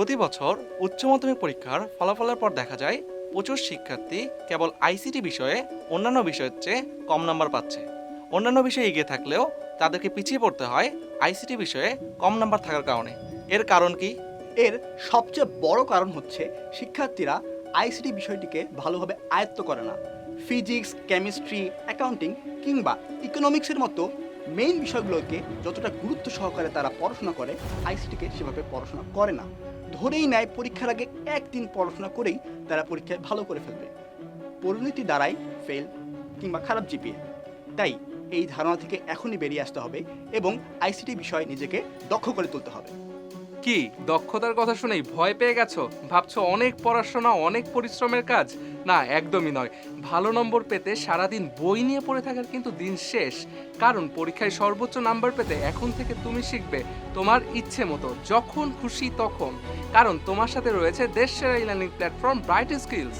প্রতি বছর উচ্চ মাধ্যমিক পরীক্ষার ফলাফলের পর দেখা যায় প্রচুর শিক্ষার্থী কেবল আইসিটি বিষয়ে অন্যান্য বিষয়ের চেয়ে কম নাম্বার পাচ্ছে। অন্যান্য বিষয়ে এগিয়ে থাকলেও তাদেরকে পিছিয়ে পড়তে হয় আইসিটি বিষয়ে কম নাম্বার থাকার কারণে। এর কারণ কি? এর সবচেয়ে বড় কারণ হচ্ছে শিক্ষার্থীরা আইসিটি বিষয়টিকে ভালোভাবে আয়ত্ত করে না। ফিজিক্স, কেমিস্ট্রি, অ্যাকাউন্টিং কিংবা ইকোনমিক্সের মতো মেইন বিষয়গুলোকে যতটা গুরুত্ব সহকারে তারা পড়াশোনা করে, আইসিটিকে সেভাবে পড়াশোনা করে না। ধরেই নেয় পরীক্ষার আগে একদিন পড়াশোনা করেই তারা পরীক্ষায় ভালো করে ফেলবে। পরিণতি দ্বারাই ফেল কিংবা খারাপ জিপিএ। তাই এই ধারণা থেকে এখনই বেরিয়ে আসতে হবে এবং আইসিটি বিষয়ে নিজেকে দক্ষ করে তুলতে হবে। কি দক্ষতার কথা শুনেই ভয় পেয়ে গেছো? ভাবছো অনেক পড়াশোনা, অনেক পরিশ্রমের কাজ? না, একদমই নয়। ভালো নম্বর পেতে সারাদিন বই নিয়ে পড়ে থাকার কিন্তু দিন শেষ। কারণ পরীক্ষায় সর্বোচ্চ নাম্বার পেতে এখন থেকে তুমি শিখবে তোমার ইচ্ছে মতো, যখন খুশি তখন। কারণ তোমার সাথে রয়েছে দেশসেরা e learning platform Bright skills.